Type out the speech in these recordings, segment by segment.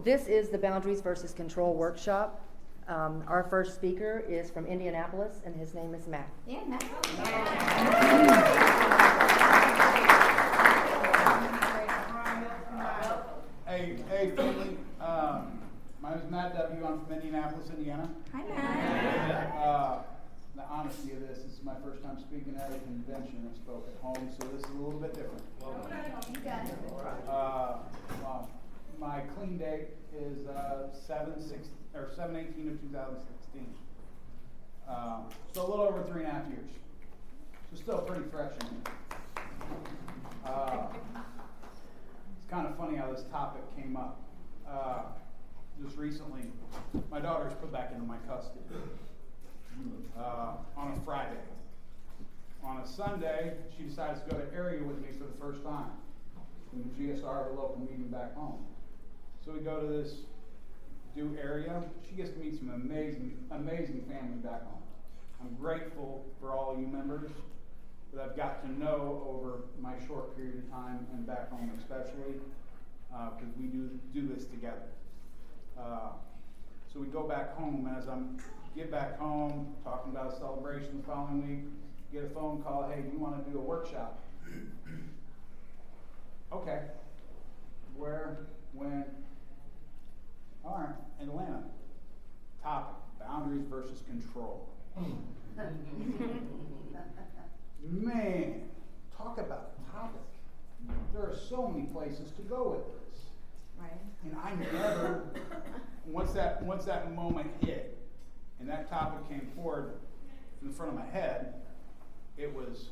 This is the Boundaries versus Control workshop. Our first speaker is from Indianapolis, and his name is Matt. Yeah, Matt. Hey, family. My name is Matt W. I'm from Indianapolis, Indiana. Hi, Matt. The honesty of this is my first time speaking at a convention. I spoke at home, so this is a little bit different. You got it. Well, my clean date is 7/18 of 2016. So a little over 3.5 years. So still pretty fresh in me. It's kind of funny how this topic came up. Just recently, my daughter was put back into my custody on a Friday. On a Sunday, she decides to go to area with me for the first time in the GSR, the local meeting back home. So we go to this area. She gets to meet some amazing family back home. I'm grateful for all you members that I've got to know over my short period of time and back home especially, because we do this together. So we go back home, and as I get back home, talking about a celebration the following week, get a phone call, hey, do you want to do a workshop? Okay. Where, when? All right, Atlanta. Topic, boundaries versus control. Man, talk about a topic. There are so many places to go with this. Right. And I never, once that moment hit, and that topic came forward in front of my head, it was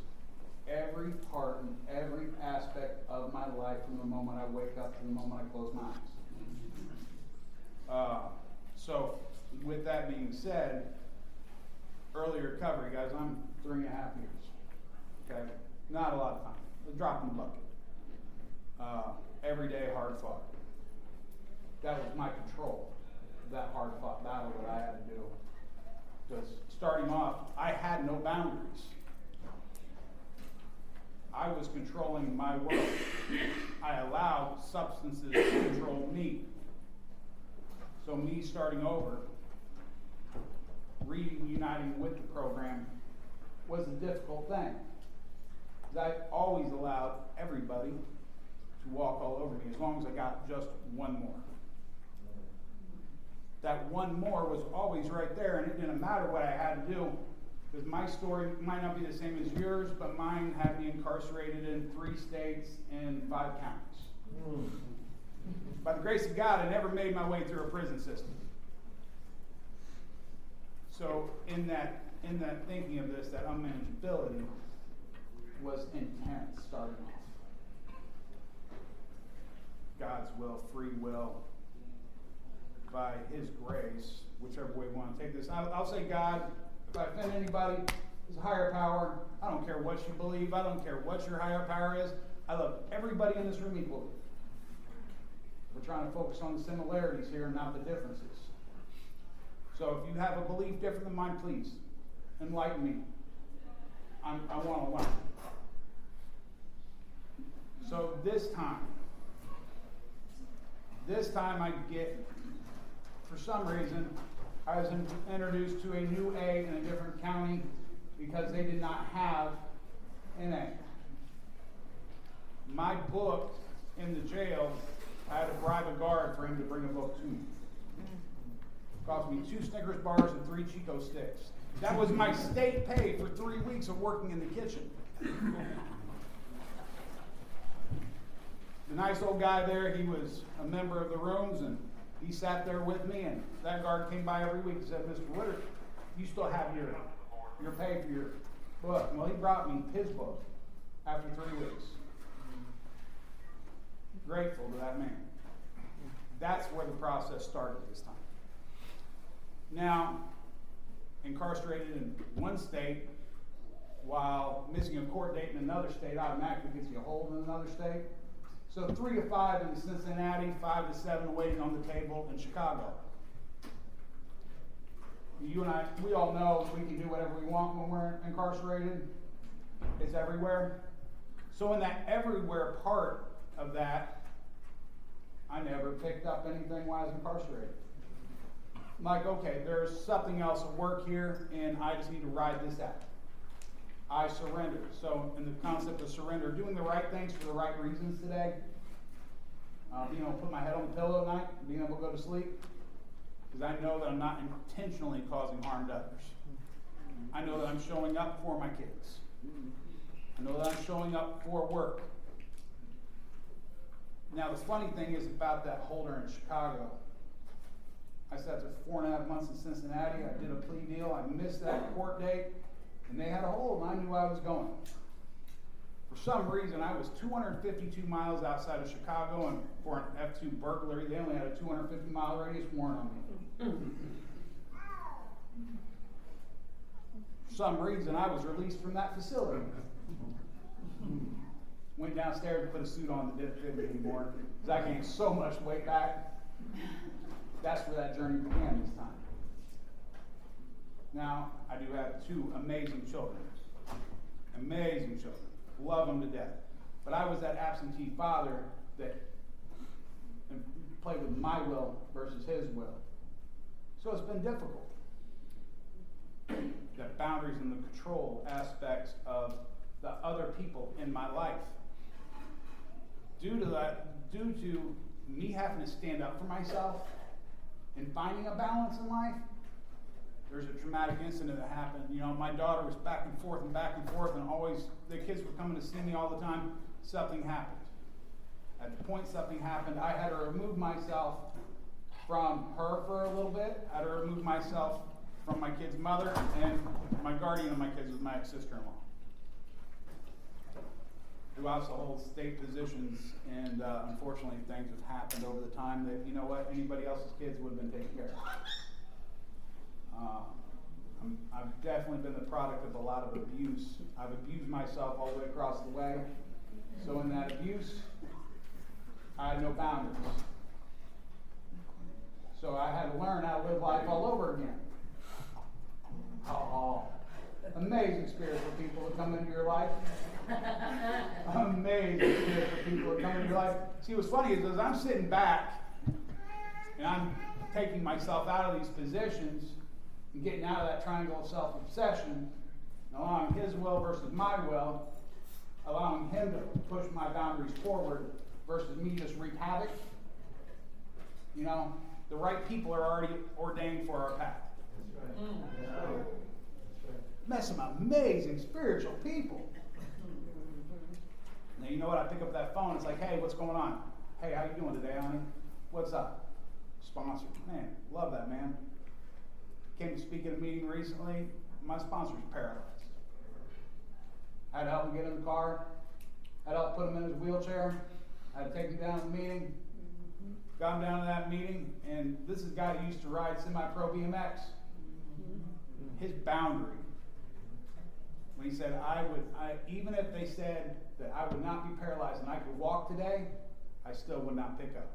every part and every aspect of my life from the moment I wake up to the moment I close my eyes. So, with that being said, early recovery, guys, I'm 3.5 years. Okay? Not a lot of time. A drop in the bucket. Every day, hard fought. That was my control, that hard fought battle that I had to do. Because starting off, I had no boundaries. I was controlling my world. I allowed substances to control me. So me starting over, reuniting with the program, was a difficult thing. Because I always allowed everybody to walk all over me as long as I got just one more. That one more was always right there, and it didn't matter what I had to do, because my story might not be the same as yours, but mine had me incarcerated in 3 states and 5 counties. By the grace of God, I never made my way through a prison system. So in that thinking of this, that unmanageability was intense starting off. God's will, free will, by His grace, whichever way we want to take this. I'll say God, if I offend anybody, is a higher power. I don't care what you believe. I don't care what your higher power is. I love everybody in this room equally. We're trying to focus on the similarities here and not the differences. So if you have a belief different than mine, please enlighten me. I want to learn. So this time I get, for some reason, I was introduced to a new A in a different county because they did not have an A. My book in the jail, I had to bribe a guard for him to bring a book to me. It cost me 2 Snickers bars and 3 Chico sticks. That was my state pay for 3 weeks of working in the kitchen. The nice old guy there, he was a member of the rooms, and he sat there with me, and that guard came by every week and said, Mr. Woodard, you still have your pay for your book. Well, he brought me his book after 3 weeks. Grateful to that man. That's where the process started this time. Now, incarcerated in one state, while missing a court date in another state automatically gets you a hold in another state. So 3 to 5 in Cincinnati, 5 to 7 waiting on the table in Chicago. You and I, we all know we can do whatever we want when we're incarcerated. It's everywhere. So in that everywhere part of that, I never picked up anything while I was incarcerated. I'm like, okay, there's something else at work here, and I just need to ride this out. I surrender. So in the concept of surrender, doing the right things for the right reasons today, being able to put my head on the pillow at night, being able to go to sleep, because I know that I'm not intentionally causing harm to others. I know that I'm showing up for my kids. I know that I'm showing up for work. Now the funny thing is about that holder in Chicago, I sat there 4.5 months in Cincinnati, I did a plea deal, I missed that court date, and they had a hold, and I knew I was going. For some reason, I was 252 miles outside of Chicago, and for an F2 burglary, they only had a 250-mile radius warrant on me. For some reason, I was released from that facility. Went downstairs and put a suit on that didn't fit me anymore, because I gained so much weight back. That's where that journey began this time. Now, I do have 2 amazing children. Amazing children. Love them to death. But I was that absentee father that played with my will versus his will. So it's been difficult. The boundaries and the control aspects of the other people in my life. Due to me having to stand up for myself and finding a balance in life, there's a traumatic incident that happened. You know, my daughter was back and forth, and always, the kids were coming to see me all the time. Something happened. At the point something happened, I had to remove myself from her for a little bit. I had to remove myself from my kid's mother, and my guardian of my kids was my ex-sister-in-law, who also holds state positions, and unfortunately things have happened over the time that, you know what, anybody else's kids would have been taken care of. I've definitely been the product of a lot of abuse. I've abused myself all the way across the way. So in that abuse, I had no boundaries. So I had to learn how to live life all over again. Oh, amazing spiritual people that come into your life. Amazing spiritual people that come into your life. See, what's funny is as I'm sitting back and I'm taking myself out of these positions and getting out of that triangle of self-obsession, allowing his will versus my will, allowing him to push my boundaries forward versus me just wreak havoc. You know, the right people are already ordained for our path. That's right. Met some amazing spiritual people. Now, you know what? I pick up that phone. It's like, hey, what's going on? Hey, how you doing today, honey? What's up? Sponsor. Man, love that, man. Came to speak at a meeting recently. My sponsor's paralyzed. I had to help him get in the car. I had to help put him in his wheelchair. I had to take him down to the meeting. Got him down to that meeting, and this is a guy who used to ride semi-pro BMX. His boundary, when he said, even if they said that I would not be paralyzed and I could walk today, I still would not pick up.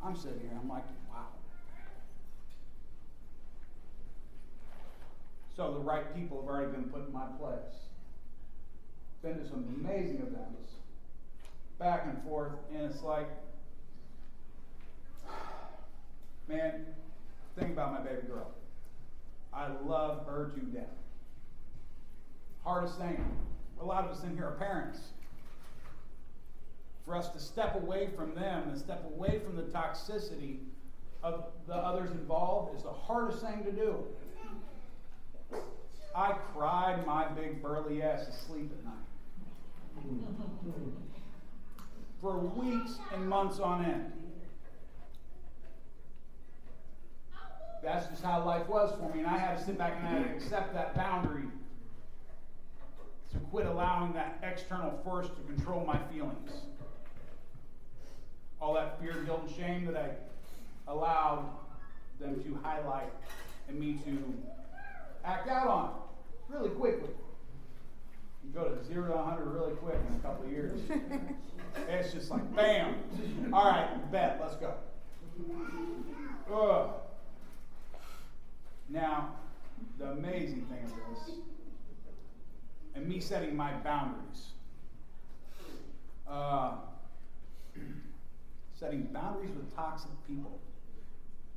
I'm sitting here, I'm like, wow. So the right people have already been put in my place. Been to some amazing events, back and forth, and it's like, man, think about my baby girl. I love her to death. Hardest thing, a lot of us in here are parents. For us to step away from them and step away from the toxicity of the others involved is the hardest thing to do. I cried my big burly ass to sleep at night. For weeks and months on end. That's just how life was for me, and I had to sit back and I had to accept that boundary to quit allowing that external force to control my feelings. All that fear, guilt, and shame that I allowed them to highlight and me to act out on really quickly. You go to 0 to 100 really quick in a couple of years. It's just like, bam. All right, bet, let's go. Ugh. Now, the amazing thing of this, and me setting my boundaries, setting boundaries with toxic people.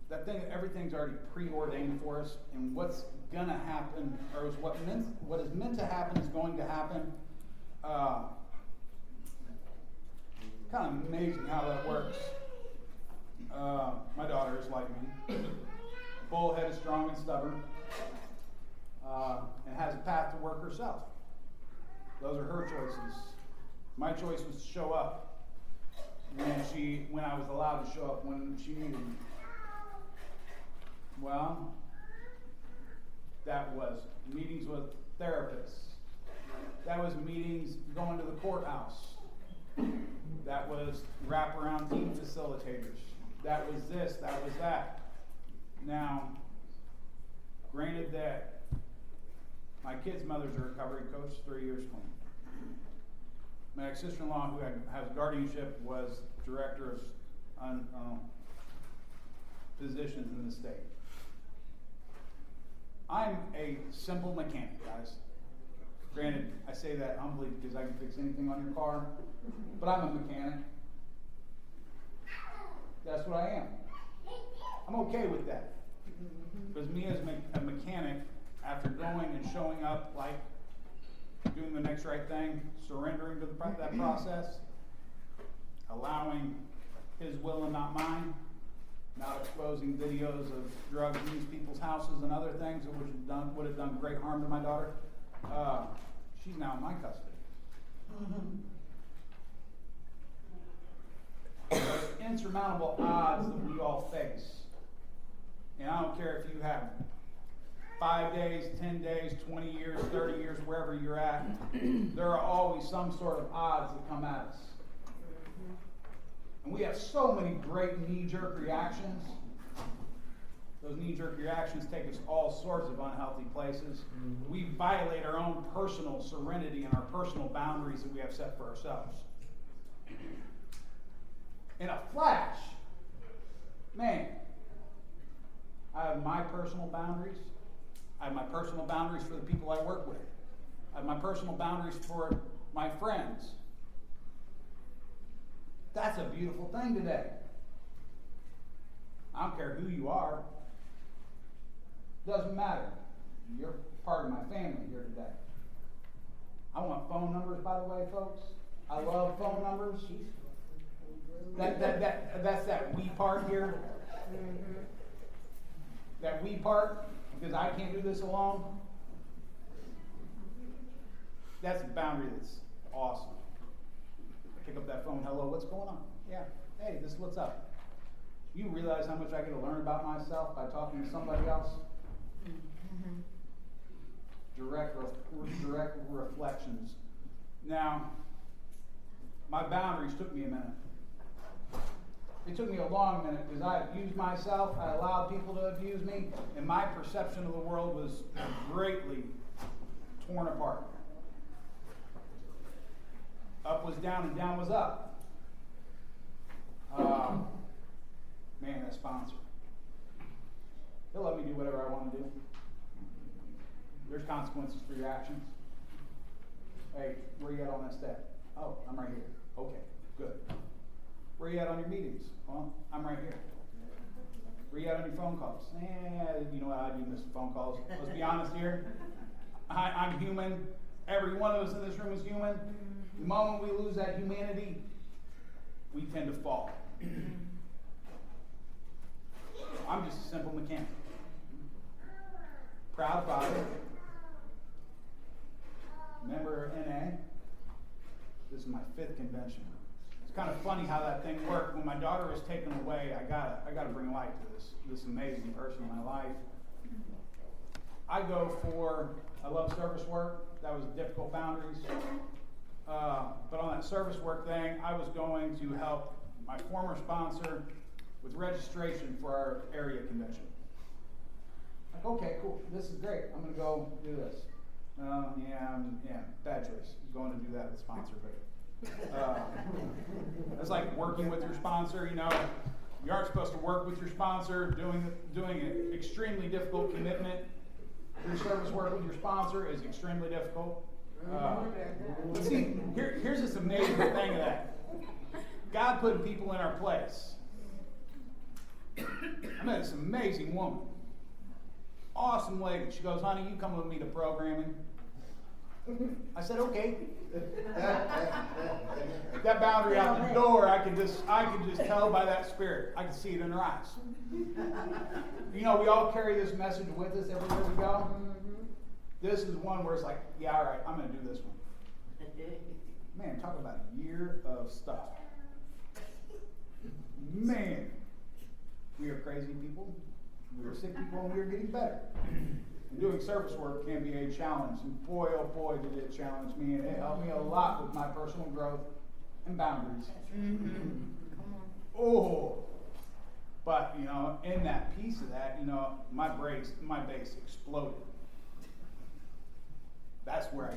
That thing, everything's already preordained for us, and what's gonna happen, or is what is meant to happen is going to happen. Kind of amazing how that works. My daughter is like me, bullheaded, strong and stubborn, and has a path to work herself. Those are her choices. My choice was to show up when I was allowed to show up when she needed me. Well, that was meetings with therapists. That was meetings going to the courthouse. That was wraparound team facilitators. That was this, that was that. Now, granted that my kid's mother's a recovery coach, 3 years clean. My ex-sister-in-law, who has guardianship, was director of physicians in the state. I'm a simple mechanic, guys. Granted, I say that humbly because I can fix anything on your car, but I'm a mechanic. That's what I am. I'm okay with that. Because me as a mechanic, after going and showing up, like doing the next right thing, surrendering to that process, allowing his will and not mine, not exposing videos of drugs in these people's houses and other things that would have done great harm to my daughter. She's now in my custody. There's insurmountable odds that we all face. And I don't care if you have 5 days, 10 days, 20 years, 30 years, wherever you're at, there are always some sort of odds that come at us. And we have so many great knee-jerk reactions. Those knee-jerk reactions take us all sorts of unhealthy places. We violate our own personal serenity and our personal boundaries that we have set for ourselves. In a flash, man, I have my personal boundaries. I have my personal boundaries for the people I work with. I have my personal boundaries for my friends. That's a beautiful thing today. I don't care who you are. Doesn't matter. You're part of my family here today. I want phone numbers, by the way, folks. I love phone numbers. That's that we part here. That we part, because I can't do this alone. That's a boundary that's awesome. Pick up that phone. Hello, what's going on? Yeah. Hey, this is what's up. You realize how much I get to learn about myself by talking to somebody else? Direct reflections. Now, my boundaries took me a minute. It took me a long minute because I abused myself. I allowed people to abuse me, and my perception of the world was greatly torn apart. Up was down and down was up. Man, that sponsor. He'll let me do whatever I want to do. There's consequences for your actions. Hey, where you at on that step? Oh, I'm right here. Okay, good. Where you at on your meetings? Well, I'm right here. Where you at on your phone calls? You know what, I do miss phone calls. Let's be honest here. I'm human. Every one of us in this room is human. The moment we lose that humanity, we tend to fall. I'm just a simple mechanic. Proud father. Member of NA. This is my 5th convention. It's kind of funny how that thing worked. When my daughter was taken away, I gotta bring light to this amazing person in my life. I love service work. That was difficult boundaries. But on that service work thing, I was going to help my former sponsor with registration for our area convention. Like, okay, cool, this is great. I'm gonna go do this. Yeah, bad choice. I'm going to do that with sponsor, but it's like working with your sponsor. You know, you aren't supposed to work with your sponsor. Doing an extremely difficult commitment through service work with your sponsor is extremely difficult. But see, here's this amazing thing of that. God putting people in our place. I met this amazing woman. Awesome lady. She goes, honey, you come with me to programming. I said, okay. That boundary out the door, I could just tell by that spirit. I could see it in her eyes. You know, we all carry this message with us everywhere we go. This is one where it's like, yeah, all right, I'm going to do this one. Man, talk about a year of stuff. Man, we are crazy people. We are sick people, and we are getting better. And doing service work can be a challenge. And boy, oh boy, did it challenge me. And it helped me a lot with my personal growth and boundaries. Oh. But, you know, in that piece of that, you know, my base exploded. That's where I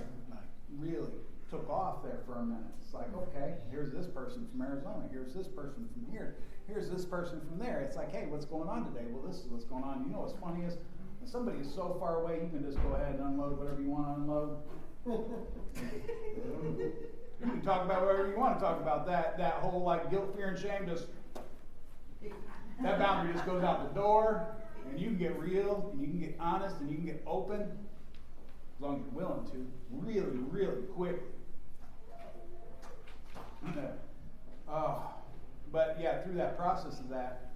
really took off there for a minute. It's like, okay, here's this person from Arizona. Here's this person from here. Here's this person from there. It's like, hey, what's going on today? Well, this is what's going on. You know what's funny is, when somebody is so far away, you can just go ahead and unload whatever you want to unload. You can talk about whatever you want to talk about. That whole like guilt, fear, and shame, just that boundary just goes out the door, and you can get real, and you can get honest, and you can get open, as long as you're willing to, really, really quickly. But yeah, through that process of that,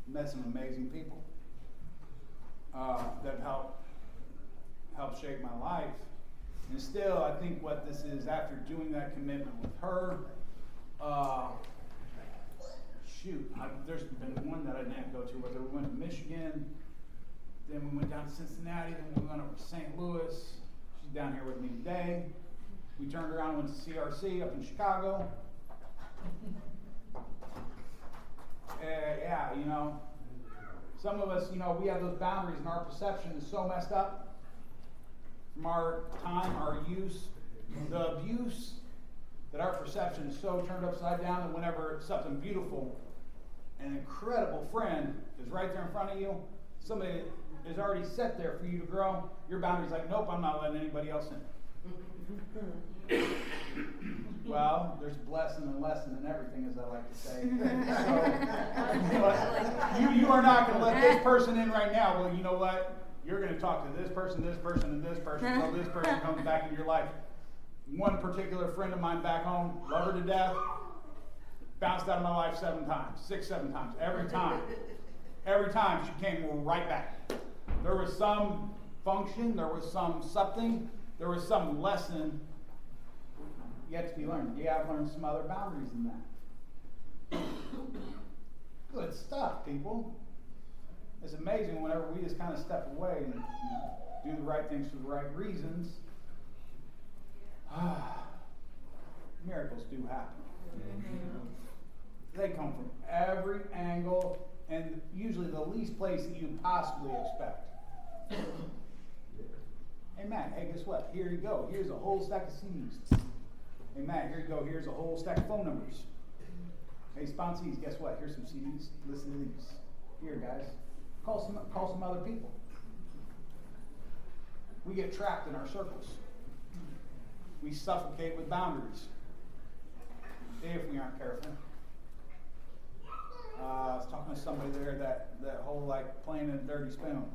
met some amazing people that helped shape my life. And still, I think what this is, after doing that commitment with her, there's been one that I didn't go to with her. We went to Michigan, then we went down to Cincinnati, then we went over to St. Louis. She's down here with me today. We turned around and went to CRC up in Chicago. Yeah, you know, some of us, you know, we have those boundaries and our perception is so messed up from our time, our use, the abuse, that our perception is so turned upside down that whenever something beautiful, an incredible friend is right there in front of you, somebody is already set there for you to grow, your boundary's like, nope, I'm not letting anybody else in. Well, there's blessing and lesson in everything, as I like to say. So, you are not going to let this person in right now. Well, you know what? You're going to talk to this person, and this person, until this person comes back in your life. One particular friend of mine back home, love her to death, bounced out of my life 7 times, 7 times. Every time she came right back. There was some function, there was something, there was some lesson yet to be learned. Yeah, I've learned some other boundaries in that. Good stuff, people. It's amazing whenever we just kind of step away and do the right things for the right reasons. Miracles do happen. They come from every angle and usually the least place that you possibly expect. Hey Matt, hey, guess what? Here you go. Here's a whole stack of CDs. Hey Matt, here you go. Here's a whole stack of phone numbers. Hey sponsees, guess what? Here's some CDs. Listen to these. Here, guys. Call some other people. We get trapped in our circles. We suffocate with boundaries if we aren't careful. I was talking to somebody there that whole like playing in a dirty spoon.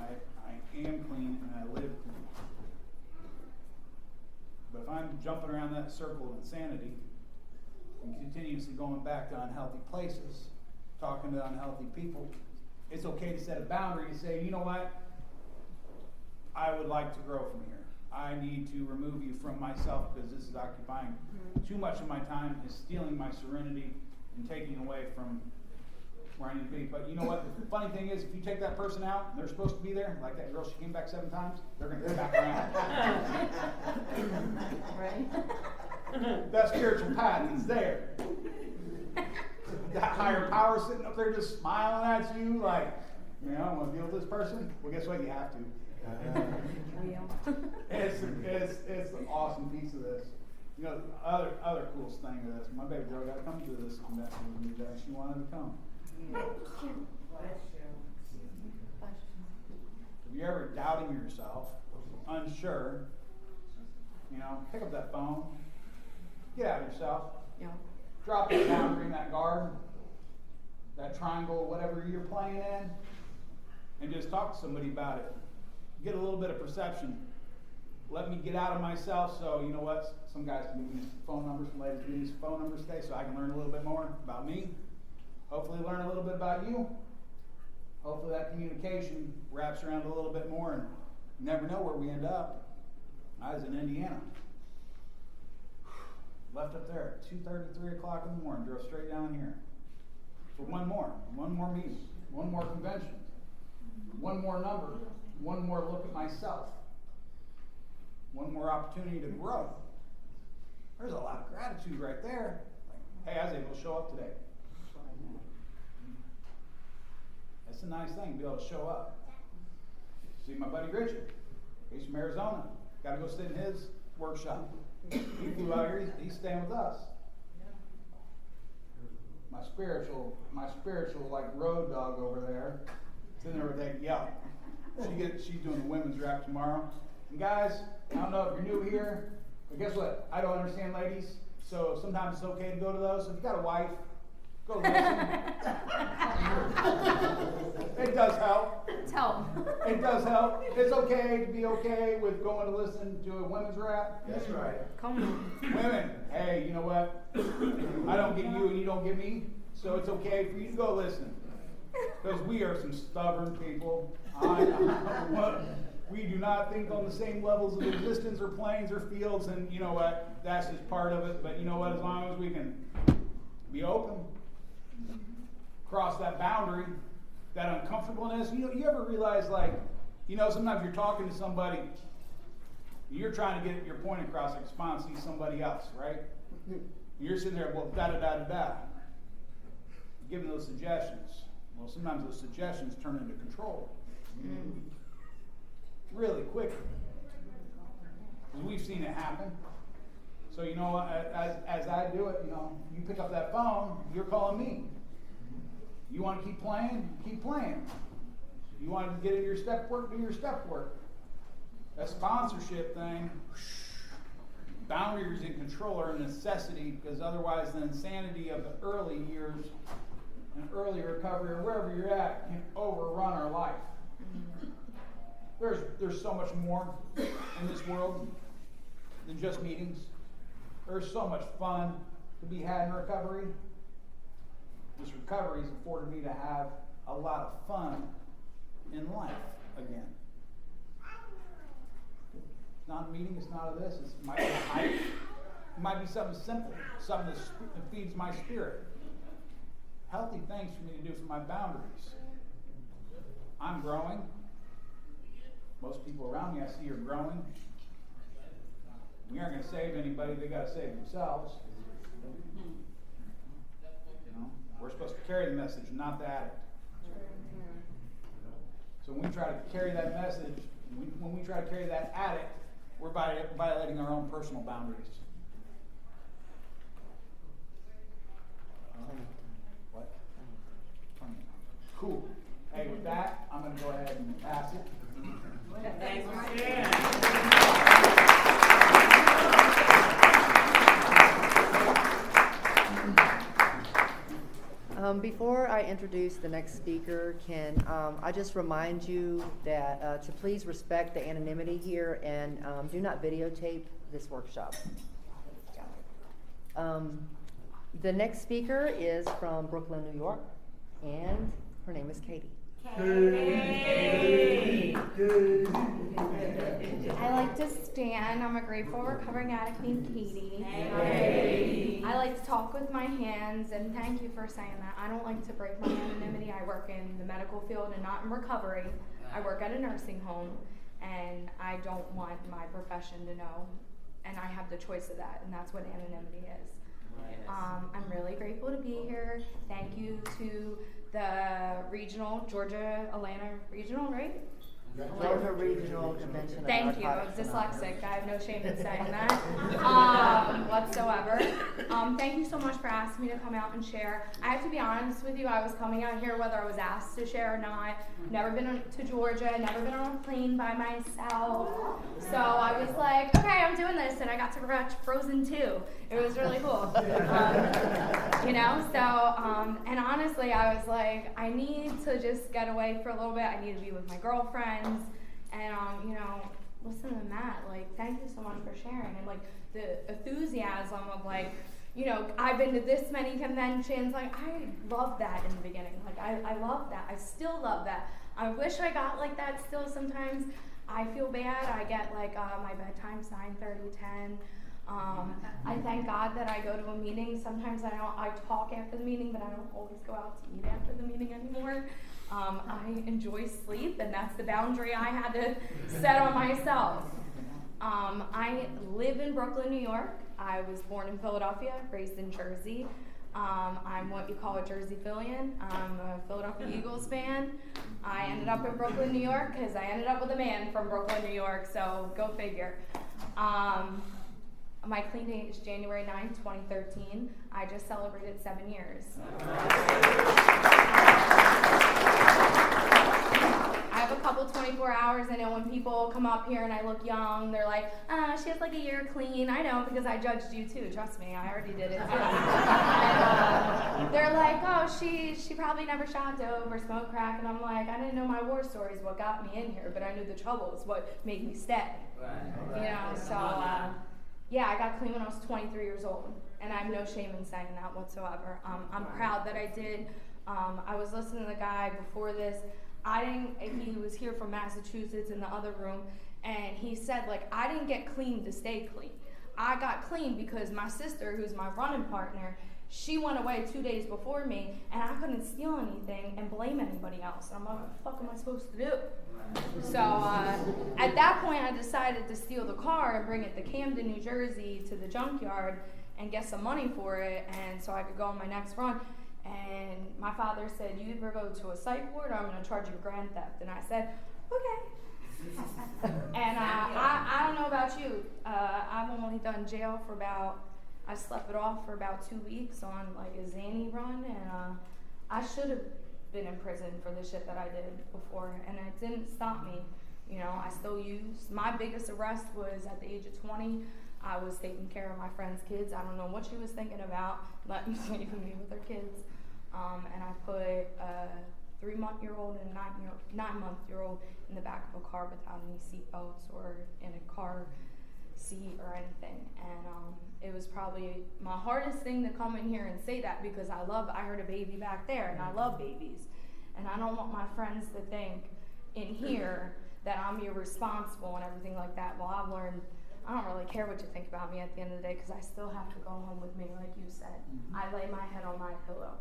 I am clean and I live clean. But if I'm jumping around that circle of insanity and continuously going back to unhealthy places, talking to unhealthy people, it's okay to set a boundary and say, you know what? I would like to grow from here. I need to remove you from myself because this is occupying too much of my time, is stealing my serenity and taking away from where I need to be. But you know what? The funny thing is, if you take that person out, and they're supposed to be there, like that girl, she came back 7 times, they're going to come back around. Right? That spiritual path is there. That higher power sitting up there just smiling at you like, man, I don't want to deal with this person. Well, guess what? You have to. It's an awesome piece of this. You know, other cool thing of this. My baby girl got to come to this convention with me today. She wanted to come. If you're ever doubting yourself, unsure, you know, pick up that phone, get out of yourself, Yeah. Drop that boundary in that guard, that triangle, whatever you're playing in, and just talk to somebody about it. Get a little bit of perception. Let me get out of myself, so you know what? Some guys can give me some phone numbers, some ladies give me some phone numbers today, so I can learn a little bit more about me. Hopefully learn a little bit about you. Hopefully that communication wraps around a little bit more, and you never know where we end up. I was in Indiana. Left up there at 2:30, 3 o'clock in the morning, drove straight down here. For one more meeting, one more convention, one more number, one more look at myself, one more opportunity to grow. There's a lot of gratitude right there. Like, hey, I was able to show up today. That's a nice thing, to be able to show up. See my buddy Richard. He's from Arizona. Got to go sit in his workshop. He flew out here. He's staying with us. My spiritual like road dog over there. Sitting there with that yelp. She's doing the women's rap tomorrow. And guys, I don't know if you're new here, but guess what? I don't understand ladies, so sometimes it's okay to go to those. So if you got a wife, go listen. It does help. Tell them. It does help. It's okay to be okay with going to listen to a women's rap. That's right. Come on. Women, hey, you know what? I don't get you and you don't get me, so it's okay for you to go listen. Because we are some stubborn people. We do not think on the same levels of existence or planes or fields, and you know what? That's just part of it. But you know what? As long as we can be open, cross that boundary, that uncomfortableness. You ever realize, like, sometimes you're talking to somebody, you're trying to get your point across, like Spawn sees somebody else, right? You're sitting there, well, da-da-da-da-da, giving those suggestions. Well, sometimes those suggestions turn into control. Really quickly. Because we've seen it happen. So, as I do it, you pick up that phone, you're calling me. You want to keep playing? Keep playing. You want to get into your step work? Do your step work. That sponsorship thing, boundaries and control are a necessity, because otherwise the insanity of the early years and early recovery, or wherever you're at, can overrun our life. There's so much more in this world than just meetings. There's so much fun to be had in recovery. This recovery has afforded me to have a lot of fun in life again. It's not a meeting, it's not a this, it might be a hike. It might be something simple, something that feeds my spirit. Healthy things for me to do for my boundaries. I'm growing. Most people around me I see are growing. We aren't going to save anybody, they got to save themselves. We're supposed to carry the message, not the addict. So when we try to carry that message, when we try to carry that addict, we're violating our own personal boundaries. What? Cool. Hey, with that, I'm going to go ahead and pass it. Before I introduce the next speaker, can I just remind you that to please respect the anonymity here and do not videotape this workshop. The next speaker is from Brooklyn, New York, and her name is Katie. I like to stand. I'm a grateful recovering addict named Katie. I like to talk with my hands, and thank you for saying that. I don't like to break my anonymity. I work in the medical field and not in recovery. I work at a nursing home, and I don't want my profession to know, and I have the choice of that, and that's what anonymity is. I'm really grateful to be here. Thank you to the regional, Georgia, Atlanta regional, right? Georgia Regional Convention of Thank you. I'm Narcotics dyslexic. I have no shame in saying that whatsoever. Thank you so much for asking me to come out and share. I have to be honest with you. I was coming out here whether I was asked to share or not. Never been to Georgia. Never been on a plane by myself. So I was like, okay, I'm doing this, and I got to watch Frozen 2. It was really cool. You know. So and honestly, I was like, I need to just get away for a little bit. I need to be with my girlfriends. And you know, listen to Matt, like, thank you so much for sharing. And like the enthusiasm of like, you know, I've been to this many conventions. Like, I love that in the beginning. Like, I love that. I still love that. I wish I got like that still sometimes. I feel bad. I get like my bedtime's 9:30, 10. I thank God that I go to a meeting. Sometimes I talk after the meeting, but I don't always go out to eat after the meeting anymore. I enjoy sleep, and that's the boundary I had to set on myself. I live in Brooklyn, New York. I was born in Philadelphia, raised in Jersey. I'm what you call a Jersey Phillian. I'm a Philadelphia Eagles fan. I ended up in Brooklyn, New York, because I ended up with a man from Brooklyn, New York, so go figure. My clean date is January 9th, 2013. I just celebrated 7 years. I have a couple 24 hours. I know when people come up here and I look young, they're like, she has like a year clean. I know, because I judged you too. Trust me, I already did it. And, they're like, oh, she probably never shot dope or smoked crack. And I'm like, I didn't know my war story is what got me in here, but I knew the trouble is what made me stay. You know, so yeah, I got clean when I was 23 years old, and I have no shame in saying that whatsoever. I'm proud that I did. I was listening to the guy before this. He was here from Massachusetts in the other room, and he said, like, I didn't get clean to stay clean. I got clean because my sister, who's my running partner, she went away 2 days before me, and I couldn't steal anything and blame anybody else. I'm like, what the fuck am I supposed to do? So at that point, I decided to steal the car and bring it to Camden, New Jersey, to the junkyard and get some money for it, and so I could go on my next run. And my father said, you either go to a psych ward or I'm going to charge you for grand theft. And I said, okay. And I don't know about you. I've only done jail for I slept it off for about 2 weeks on like a zany run, and I should have been in prison for the shit that I did before, and it didn't stop me. You know, I still used. My biggest arrest was at the age of 20. I was taking care of my friend's kids. I don't know what she was thinking about, letting me with her kids. And I put a 3-month-old and a 9-month-old in the back of a car without any seat belts or in a car seat or anything. And it was probably my hardest thing to come in here and say that, because I heard a baby back there, and I love babies. And I don't want my friends to think in here that I'm irresponsible and everything like that. Well, I've learned I don't really care what you think about me at the end of the day, because I still have to go home with me, like you said. I lay my head on my pillow.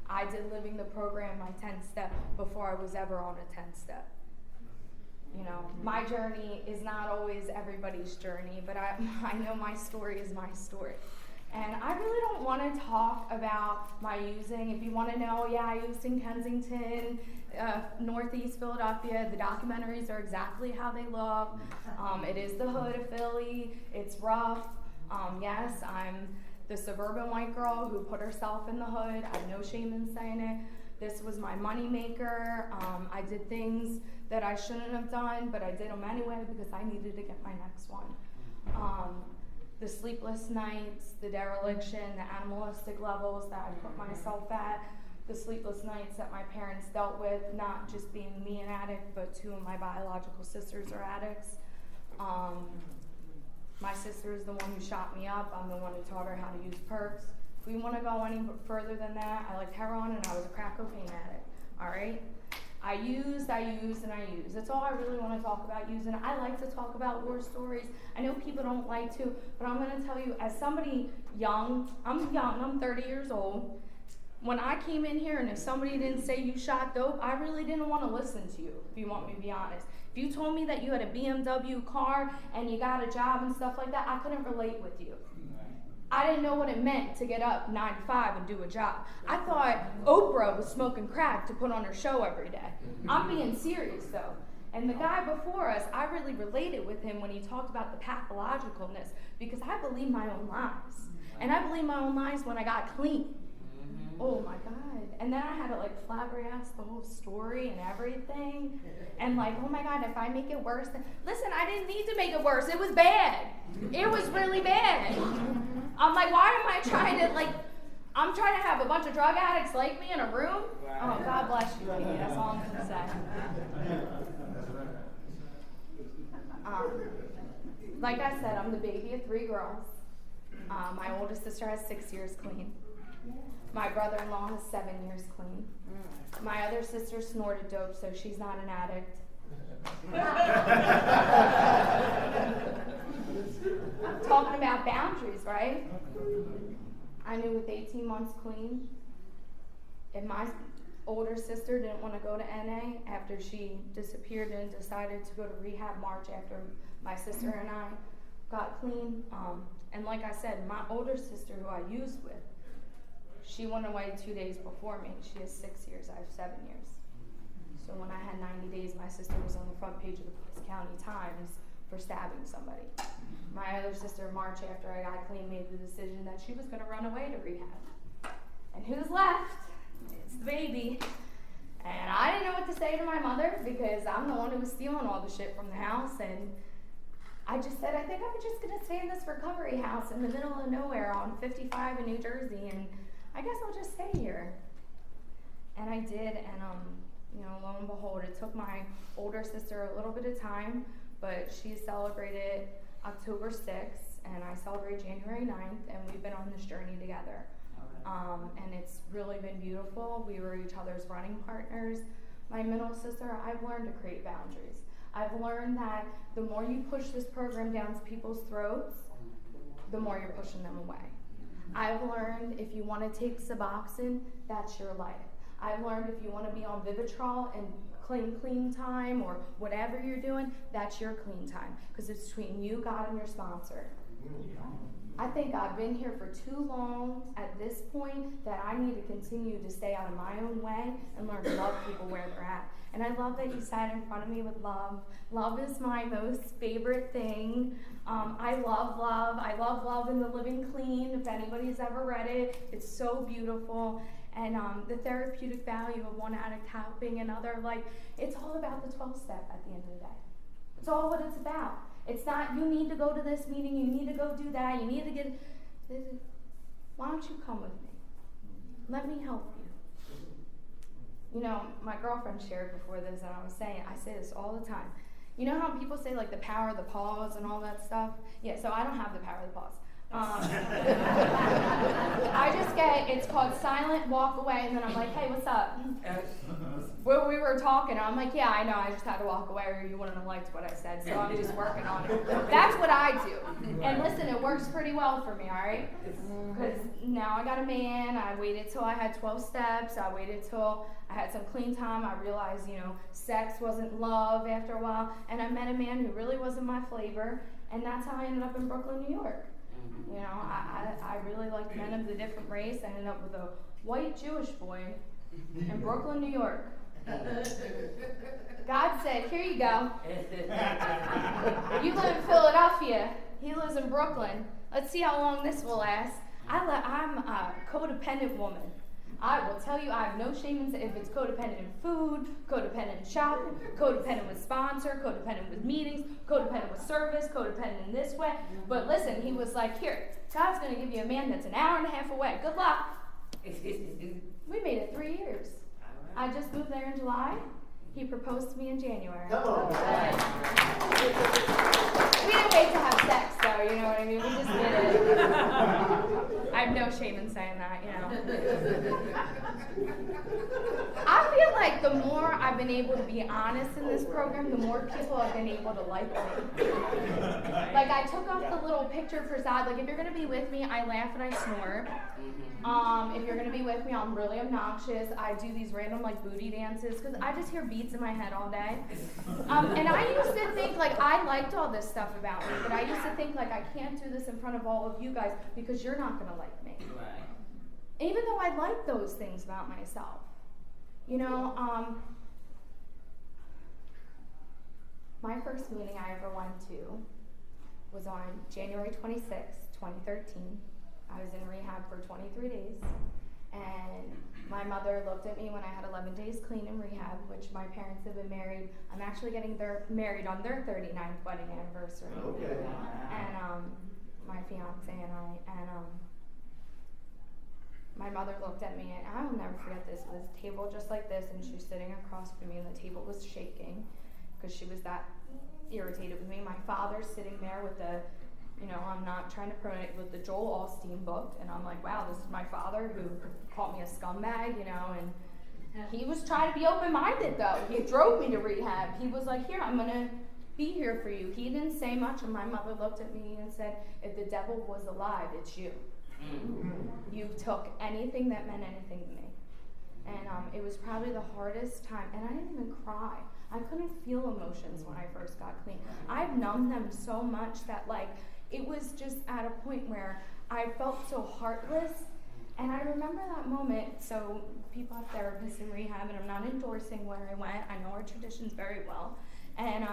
I did living the program, my 10th step, before I was ever on a 10th step. You know, my journey is not always everybody's journey, but I know my story is my story. And I really don't want to talk about my using. If you want to know, yeah, I used in Kensington, Northeast Philadelphia. The documentaries are exactly how they look. It is the hood of Philly. It's rough. Yes, I'm the suburban white girl who put herself in the hood. I have no shame in saying it. This was my money maker. I did things that I shouldn't have done, but I did them anyway because I needed to get my next one. The sleepless nights, the dereliction, the animalistic levels that I put myself at, the sleepless nights that my parents dealt with, not just being me an addict, but 2 of my biological sisters are addicts. My sister is the one who shot me up. I'm the one who taught her how to use perks. If we want to go any further than that, I liked heroin and I was a crack cocaine addict, all right? I used, and I used. That's all I really want to talk about using. I like to talk about war stories. I know people don't like to, but I'm going to tell you, as somebody young, I'm 30 years old. When I came in here and if somebody didn't say you shot dope, I really didn't want to listen to you, if you want me to be honest. If you told me that you had a BMW car and you got a job and stuff like that, I couldn't relate with you. I didn't know what it meant to get up 9 to 5 and do a job. I thought Oprah was smoking crack to put on her show every day. I'm being serious though. And the guy before us, I really related with him when he talked about the pathologicalness, because I believe my own lies. And I believe my own lies when I got clean. Oh my God. And then I had to like flabbergast the whole story and everything. And like, oh my God, if I make it worse, then listen, I didn't need to make it worse. It was bad. It was really bad. I'm like, why am I trying to I'm trying to have a bunch of drug addicts like me in a room? Oh, God bless you, Katie. That's all I'm going to say. Like I said, I'm the baby of 3 girls. My oldest sister has 6 years clean. My brother-in-law has 7 years clean. My other sister snorted dope, so she's not an addict. Talking about boundaries, right? I knew with 18 months clean, if my older sister didn't want to go to NA after she disappeared and decided to go to rehab March after my sister and I got clean. And like I said, my older sister who I used with, she went away 2 days before me. She has 6 years, I have 7 years. So when I had 90 days, my sister was on the front page of the Bucks County Times for stabbing somebody. My other sister, March after I got clean, made the decision that she was going to run away to rehab. And who's left? It's the baby. And I didn't know what to say to my mother because I'm the one who was stealing all the shit from the house. And I just said, I think I'm just going to stay in this recovery house in the middle of nowhere on 55 in New Jersey, and I guess I'll just stay here. And I did, and lo and behold, it took my older sister a little bit of time, but she celebrated October 6th, and I celebrate January 9th, and we've been on this journey together. And it's really been beautiful. We were each other's running partners. My middle sister, I've learned to create boundaries. I've learned that the more you push this program down people's throats, the more you're pushing them away. I've learned if you want to take Suboxone, that's your life. I've learned if you want to be on Vivitrol and clean time or whatever you're doing, that's your clean time, because it's between you, God, and your sponsor. I think I've been here for too long at this point that I need to continue to stay out of my own way and learn to love people where they're at. And I love that you sat in front of me with love. Love is my most favorite thing. I love love. I love Love in the Living Clean. If anybody's ever read it, it's so beautiful. And the therapeutic value of one addict helping another, it's all about the 12 step at the end of the day. It's all what it's about. It's not, you need to go to this meeting, you need to go do that, you need to get, why don't you come with me? Let me help you. My girlfriend shared before this, and I was saying, I say this all the time. You know how people say the power of the pause and all that stuff? Yeah, so I don't have the power of the pause. I just it's called silent walk away, and then I'm like, hey, what's up? When we were talking, I'm like, yeah, I know, I just had to walk away, or you wouldn't have liked what I said, so I'm just working on it. That's what I do. And listen, it works pretty well for me, all right? Because now I got a man, I waited till I had 12 steps, I waited till I had some clean time, I realized, sex wasn't love after a while, and I met a man who really wasn't my flavor, and that's how I ended up in Brooklyn, New York. I really liked men of the different race. I ended up with a white Jewish boy in Brooklyn, New York. God said, here you go. You live in Philadelphia. He lives in Brooklyn. Let's see how long this will last. I'm a codependent woman. I will tell you, I have no shame in if it's codependent in food, codependent in shopping, codependent with sponsor, codependent with meetings, codependent with service, codependent in this way. But listen, he was like, here, God's going to give you a man that's an hour and a half away. Good luck. We made it 3 years. I just moved there in July. He proposed to me in January. Come on. We didn't wait to have sex, though, you know what I mean? We just did it. I have no shame in saying that, I feel like the more I've been able to be honest in this program, the more people have been able to like me. I took off the little picture facade. If you're going to be with me, I laugh and I snort. If you're going to be with me, I'm really obnoxious. I do these random booty dances because I just hear beats in my head all day. And I used to think I liked all this stuff about me, but I used to think I can't do this in front of all of you guys because you're not going to like me. Right. Even though I like those things about myself. My first meeting I ever went to was on January 26, 2013. I was in rehab for 23 days, and my mother looked at me when I had 11 days clean in rehab, which my parents have been married. I'm actually getting married on their 39th wedding anniversary. Okay. And my fiance and I, and my mother looked at me, and I will never forget this. It was a table just like this, and she was sitting across from me, and the table was shaking because she was that irritated with me. My father's sitting there with the, I'm not trying to promote it, with the Joel Osteen book, and I'm like, wow, this is my father who called me a scumbag, and he was trying to be open-minded, though. He drove me to rehab. He was like, here, I'm going to be here for you. He didn't say much, and my mother looked at me and said, if the devil was alive, it's you. You took anything that meant anything to me. And it was probably the hardest time, and I didn't even cry. I couldn't feel emotions when I first got clean. I've numbed them so much that, it was just at a point where I felt so heartless. And I remember that moment. So people have therapists in rehab, and I'm not endorsing where I went. I know our traditions very well. And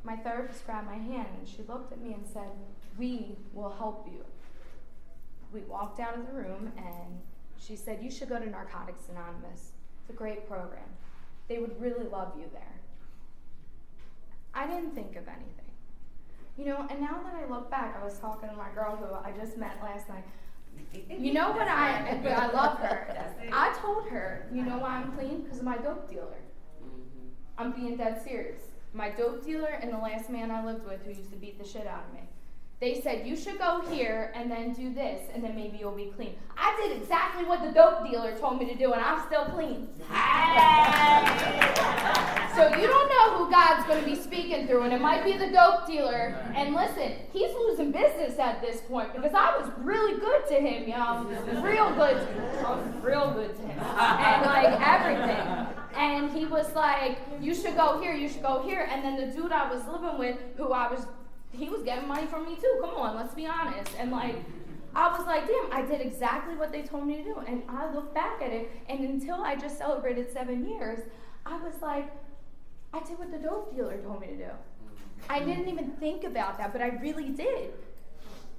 my therapist grabbed my hand, and she looked at me and said, we will help you. We walked out of the room, and she said, you should go to Narcotics Anonymous. It's a great program. They would really love you there. I didn't think of anything. And now that I look back, I was talking to my girl who I just met last night. You know what I love her. I told her, you know why I'm clean? Because of my dope dealer. I'm being dead serious. My dope dealer and the last man I lived with who used to beat the shit out of me. They said, you should go here and then do this, and then maybe you'll be clean. I did exactly what the dope dealer told me to do, and I'm still clean. So you don't know who God's going to be speaking through, and it might be the dope dealer. And listen, he's losing business at this point, because I was really good to him, y'all. Real good to him. I was real good to him. And everything. And he was like, you should go here, you should go here. And then the dude I was living with, he was getting money from me too. Come on, let's be honest. And I was like, damn, I did exactly what they told me to do. And I look back at it, and until I just celebrated 7 years, I was like, I did what the dope dealer told me to do. I didn't even think about that, but I really did.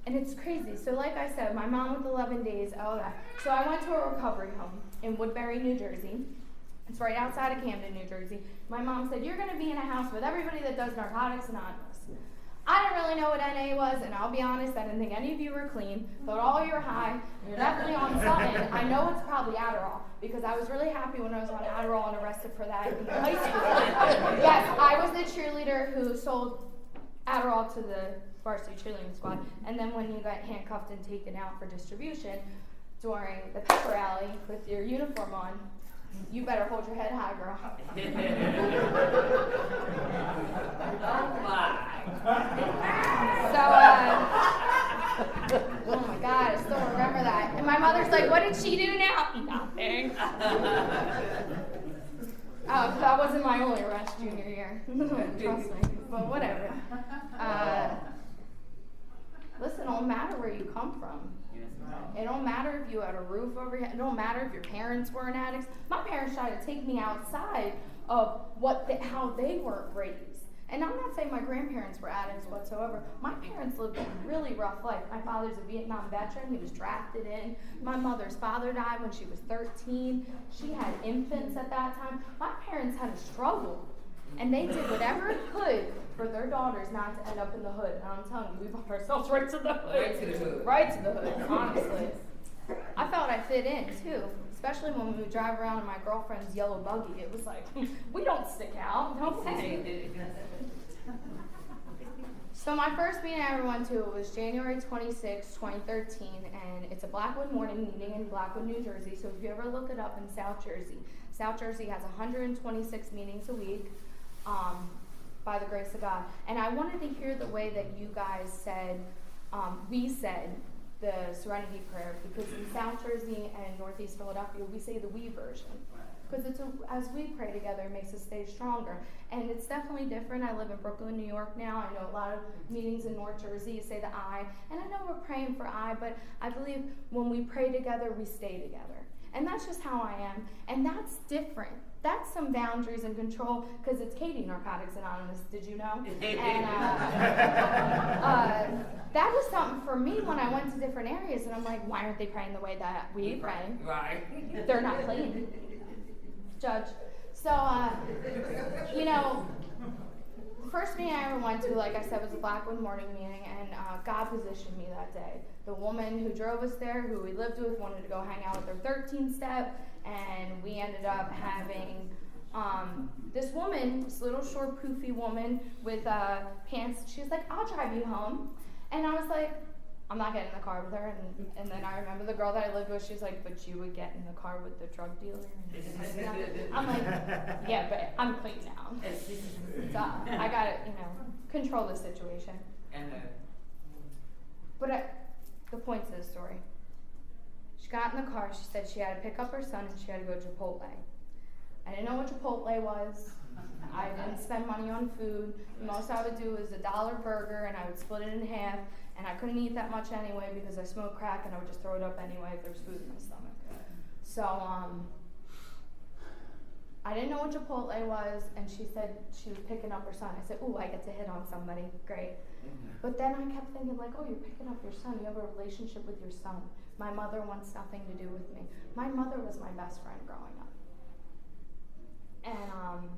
And it's crazy. So like I said, my mom with 11 days, all that. So I went to a recovery home in Woodbury, New Jersey. It's right outside of Camden, New Jersey. My mom said, you're going to be in a house with everybody that does Narcotics Anonymous. I didn't really know what NA was, and I'll be honest, I didn't think any of you were clean. Thought all you were high. You're definitely on something. I know it's probably Adderall, because I was really happy when I was on Adderall and arrested for that in high school. Yes, I was the cheerleader who sold Adderall to the varsity cheerleading squad, and then when you got handcuffed and taken out for distribution during the pep rally with your uniform on, you better hold your head high, girl. Oh my God, I still remember that. And my mother's like, what did she do now? Nothing. Oh, that wasn't my only arrest junior year. Trust me. But whatever. Listen, it don't matter where you come from. It don't matter if you had a roof over your head. It don't matter if your parents weren't addicts. My parents tried to take me outside of how they weren't raised. And I'm not saying my grandparents were addicts whatsoever. My parents lived a really rough life. My father's a Vietnam veteran. He was drafted in. My mother's father died when she was 13. She had infants at that time. My parents had a struggle. And they did whatever it could for their daughters not to end up in the hood. And I'm telling you, we brought ourselves right to the hood. Right to the hood. Right to the hood, honestly. I felt I fit in, too. Especially when we would drive around in my girlfriend's yellow buggy. It was like, we don't stick out. Okay. So my first meeting I ever went to was January 26, 2013. And it's a Blackwood morning meeting in Blackwood, New Jersey. So if you ever look it up in South Jersey has 126 meetings a week. By the grace of God. And I wanted to hear the way that you guys said, we said the Serenity Prayer, because in South Jersey and Northeast Philadelphia, we say the we version. Because as we pray together, it makes us stay stronger. And it's definitely different. I live in Brooklyn, New York now. I know a lot of meetings in North Jersey, you say the I. And I know we're praying for I, but I believe when we pray together, we stay together. And that's just how I am. And that's different. That's some boundaries and control, because it's Katie, Narcotics Anonymous, did you know? And that was something for me when I went to different areas, and I'm like, why aren't they praying the way that we pray? Right. They're not clean. Judge. So, you know, the first meeting I ever went to, like I said, was a Blackwood morning meeting, and God positioned me that day. The woman who drove us there, who we lived with, wanted to go hang out with her 13 step, and we ended up having this woman, this little short poofy woman with pants. She was like, I'll drive you home. And I was like, I'm not getting in the car with her. And then I remember the girl that I lived with, she was like, but you would get in the car with the drug dealer? I'm like, yeah, but I'm clean now. So I gotta, control the situation. But the point to the story, she got in the car, she said she had to pick up her son and she had to go to Chipotle. I didn't know what Chipotle was. I didn't spend money on food. The most I would do was $1 burger, and I would split it in half, and I couldn't eat that much anyway because I smoke crack, and I would just throw it up anyway if there's food in my stomach. So I didn't know what Chipotle was, and she said she was picking up her son. I said, ooh, I get to hit on somebody, great. But then I kept thinking, like, oh, you're picking up your son, you have a relationship with your son. My mother wants nothing to do with me. My mother was my best friend growing up. And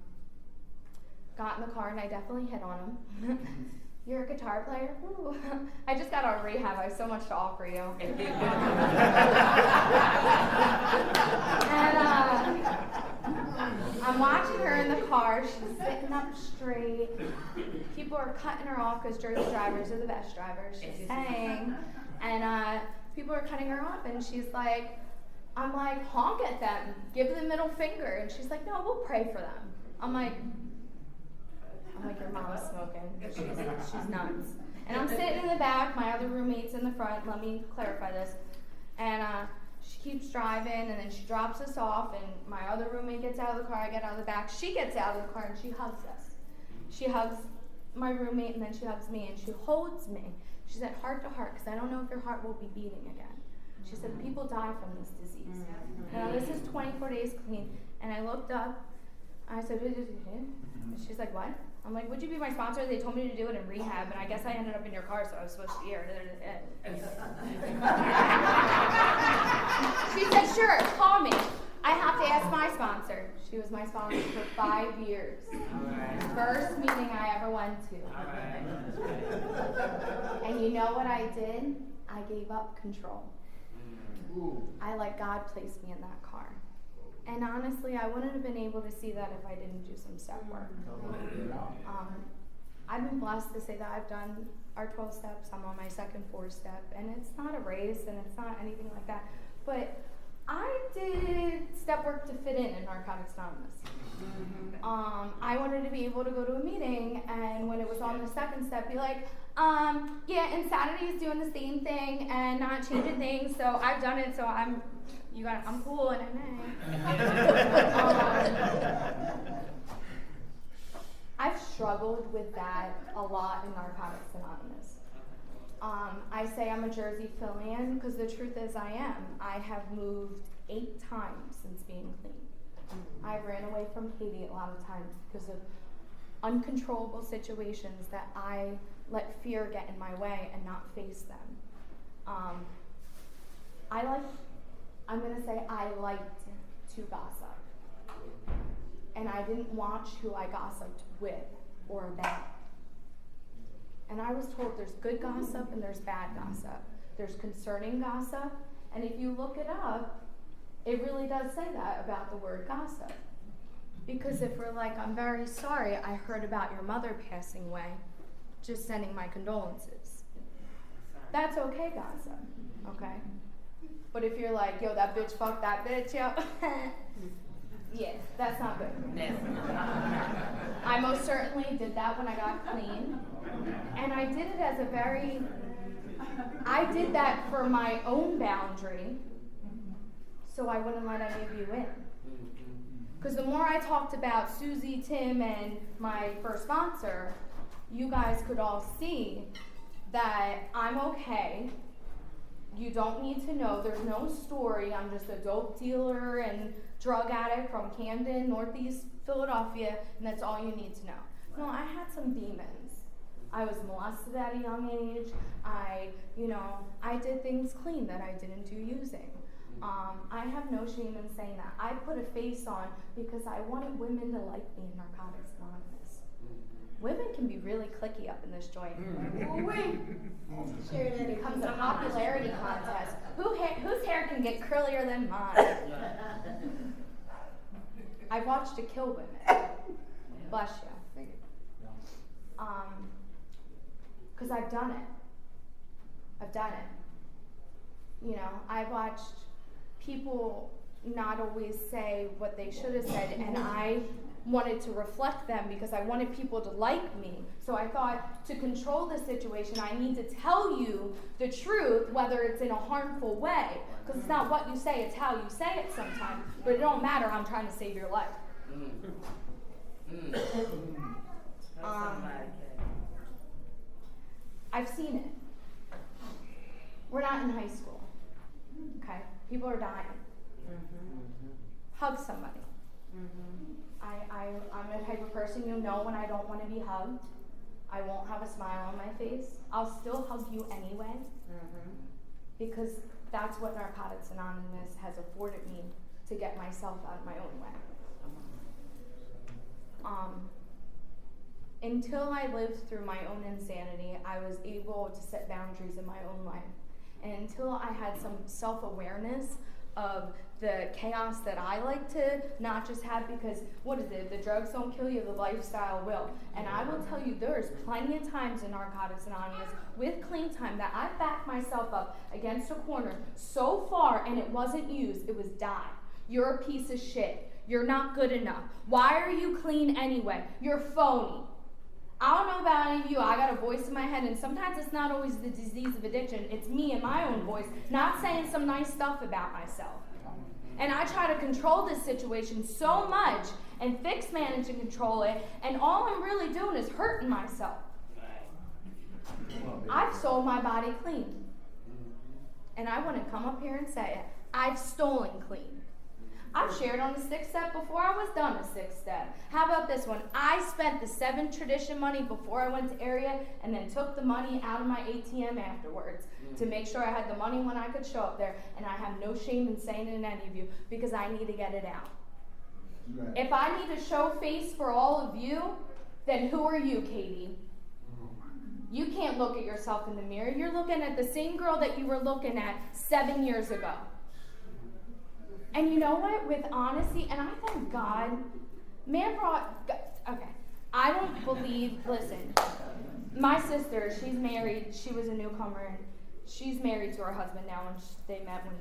got in the car, and I definitely hit on him. You're a guitar player? Ooh. I just got out of rehab. I have so much to offer you. And I'm watching her in the car. She's sitting up straight. People are cutting her off because Jersey drivers are the best drivers. She's saying. And people are cutting her off, and she's like, I'm like, honk at them. Give them the middle finger. And she's like, no, we'll pray for them. I'm like, your mom's smoking. She's nuts. And I'm sitting in the back, my other roommate's in the front. Let me clarify this. And she keeps driving, and then she drops us off, and my other roommate gets out of the car, I get out of the back. She gets out of the car, and she hugs us. She hugs my roommate, and then she hugs me, and she holds me. She said, heart to heart, because I don't know if your heart will be beating again. She said, people die from this disease. Now, this is 24 days clean. And I looked up, I said, and she's like, what? I'm like, would you be my sponsor? They told me to do it in rehab, and I guess I ended up in your car, so I was supposed to hear it. She said, sure, call me. I have to ask my sponsor. She was my sponsor for 5 years. Right. First meeting I ever went to. Right. And you know what I did? I gave up control. I let God place me in that car. And honestly, I wouldn't have been able to see that if I didn't do some step work. I've been blessed to say that I've done our 12 steps. I'm on my second 4 step, and it's not a race, and it's not anything like that. But I did step work to fit in Narcotics Anonymous. I wanted to be able to go to a meeting, and when it was on the second step, be like, yeah, Insanity is doing the same thing and not changing things, so I've done it, so I'm cool and I've struggled with that a lot in Narcotics Anonymous. I say I'm a Jersey fill-in because the truth is I am. I have moved 8 times since being clean. I ran away from Katie a lot of times because of uncontrollable situations that I let fear get in my way and not face them. I'm going to say I liked to gossip. And I didn't watch who I gossiped with or about. And I was told there's good gossip and there's bad gossip. There's concerning gossip, and if you look it up, it really does say that about the word gossip. Because if we're like, I'm very sorry, I heard about your mother passing away, just sending my condolences. That's okay gossip, okay? But if you're like, yo, that bitch fucked that bitch, yo, yeah, that's not good. I most certainly did that when I got clean. And I did it as I did that for my own boundary, so I wouldn't let any of you in. Because the more I talked about Susie, Tim, and my first sponsor, you guys could all see that I'm okay You don't need to know. There's no story. I'm just a dope dealer and drug addict from Camden, Northeast Philadelphia, and that's all you need to know. No, I had some demons. I was molested at a young age. I did things clean that I didn't do using. I have no shame in saying that. I put a face on because I wanted women to like me in Narcotics Anonymous. Women can be really cliquey up in this joint. It becomes a popularity contest. Whose hair can get curlier than mine? I've watched it kill women. Bless you. Because I've done it. I've watched people not always say what they should have said, and I wanted to reflect them because I wanted people to like me. So I thought, to control the situation, I need to tell you the truth, whether it's in a harmful way. Because it's not what you say, it's how you say it sometimes. But it don't matter, I'm trying to save your life. I've seen it. We're not in high school. Okay? People are dying. Hug somebody. I'm the type of person, when I don't want to be hugged. I won't have a smile on my face. I'll still hug you anyway. Because that's what Narcotics Anonymous has afforded me to get myself out of my own way. Until I lived through my own insanity, I was able to set boundaries in my own life. And until I had some self-awareness of the chaos that I like to not just have, because what is it? The drugs don't kill you, the lifestyle will. And I will tell you, there's plenty of times in Narcotics Anonymous with clean time that I backed myself up against a corner so far and it wasn't used, it was die. You're a piece of shit. You're not good enough. Why are you clean anyway? You're phony. I don't know about any of you, I got a voice in my head, and sometimes it's not always the disease of addiction, it's me and my own voice, not saying some nice stuff about myself. And I try to control this situation so much, and manage to control it, and all I'm really doing is hurting myself. I've sold my body clean. And I want to come up here and say it. I've stolen clean. I've shared on the 6th step before I was done a 6th step. How about this one? I spent the 7 tradition money before I went to area and then took the money out of my ATM afterwards to make sure I had the money when I could show up there. And I have no shame in saying it in any of you because I need to get it out. Right. If I need to show face for all of you, then who are you, Katie? You can't look at yourself in the mirror. You're looking at the same girl that you were looking at 7 years ago. And you know what? With honesty, and I thank God, I don't believe, listen, my sister, she's married, she was a newcomer, and she's married to her husband now, and they met when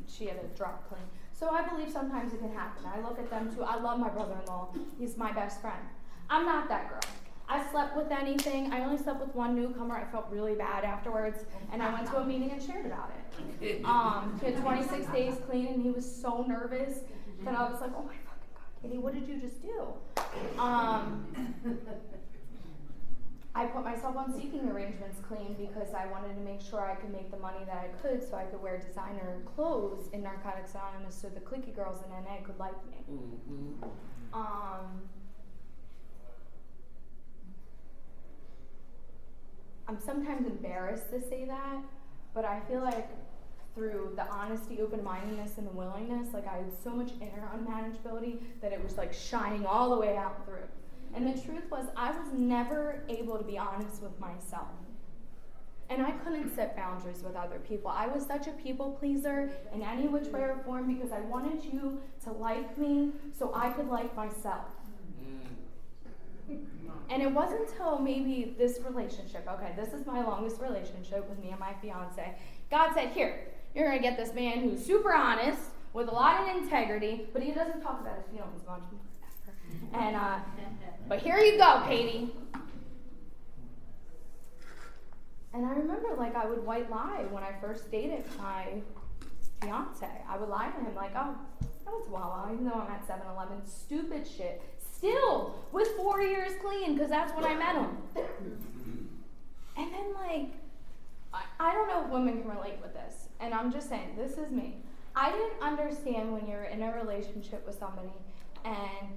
she had a drop clean. So I believe sometimes it can happen. I look at them too. I love my brother-in-law. He's my best friend. I'm not that girl. I slept with anything. I only slept with one newcomer. I felt really bad afterwards, and I went to a meeting and shared about it. He had 26 days clean, and he was so nervous that I was like, oh my fucking God, Katie, what did you just do? I put myself on seeking arrangements clean because I wanted to make sure I could make the money that I could so I could wear designer clothes in Narcotics Anonymous so the cliquey girls in NA could like me. I'm sometimes embarrassed to say that, but I feel like through the honesty, open-mindedness, and the willingness, like I had so much inner unmanageability that it was like shining all the way out through. And the truth was, I was never able to be honest with myself. And I couldn't set boundaries with other people. I was such a people pleaser in any which way or form because I wanted you to like me so I could like myself. And it wasn't until maybe this relationship, okay, this is my longest relationship with me and my fiance. God said, here, you're going to get this man who's super honest, with a lot of integrity, but he doesn't talk about his feelings much. And, but here you go, Katie. And I remember, like, I would white lie when I first dated my fiance. I would lie to him, like, oh, that was Wawa, even though I'm at 7-Eleven. Stupid shit. Still, with 4 years clean, because that's when I met him. And then, like, I don't know if women can relate with this, and I'm just saying, this is me. I didn't understand when you're in a relationship with somebody and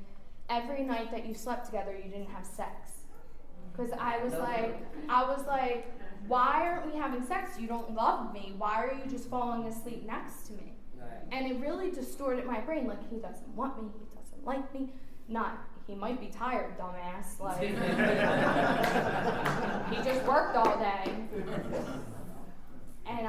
every night that you slept together you didn't have sex. Because I was like, why aren't we having sex? You don't love me. Why are you just falling asleep next to me? Right. And it really distorted my brain. Like, he doesn't want me. He doesn't like me. Not, he might be tired, dumbass. Like, he just worked all day. And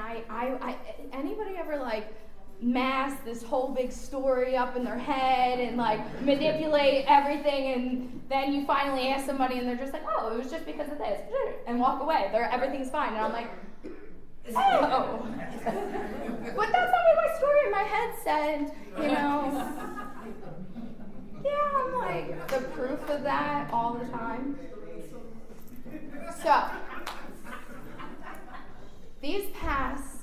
anybody ever like mask this whole big story up in their head and like manipulate everything, and then you finally ask somebody and they're just like, oh, it was just because of this, and walk away. Everything's fine. And I'm like, oh. But that's not what my story in my head said, you know. Yeah, I'm like the proof of that all the time. So, these past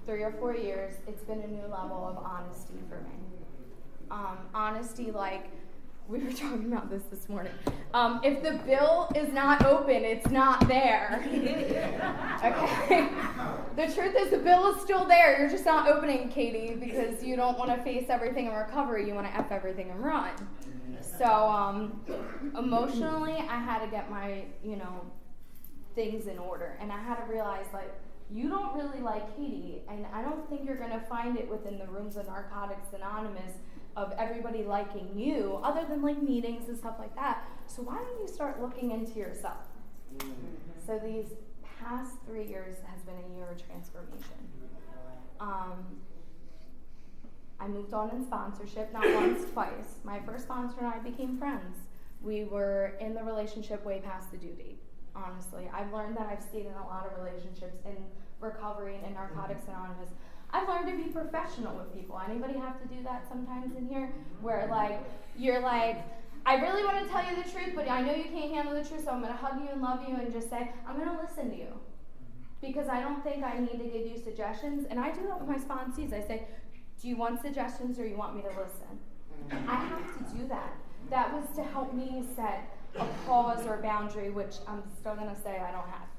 3 or 4 years, it's been a new level of honesty for me. Honesty, like we were talking about this morning. If the bill is not open, it's not there. Okay? The truth is the bill is still there. You're just not opening, Katie, because you don't want to face everything in recovery. You want to F everything and run. So, emotionally, I had to get my, things in order. And I had to realize, like, you don't really like Katie, and I don't think you're going to find it within the rooms of Narcotics Anonymous of everybody liking you, other than like meetings and stuff like that. So why don't you start looking into yourself? So these past 3 years has been a year of transformation. I moved on in sponsorship, not once, twice. My first sponsor and I became friends. We were in the relationship way past the due date. Honestly, I've learned that I've stayed in a lot of relationships in recovery and in Narcotics Anonymous. I've learned to be professional with people. Anybody have to do that sometimes in here? Where like, you're like, I really want to tell you the truth, but I know you can't handle the truth, so I'm going to hug you and love you and just say, I'm going to listen to you. Because I don't think I need to give you suggestions. And I do that with my sponsees. I say, do you want suggestions or you want me to listen? I have to do that. That was to help me set a pause or boundary, which I'm still going to say I don't have.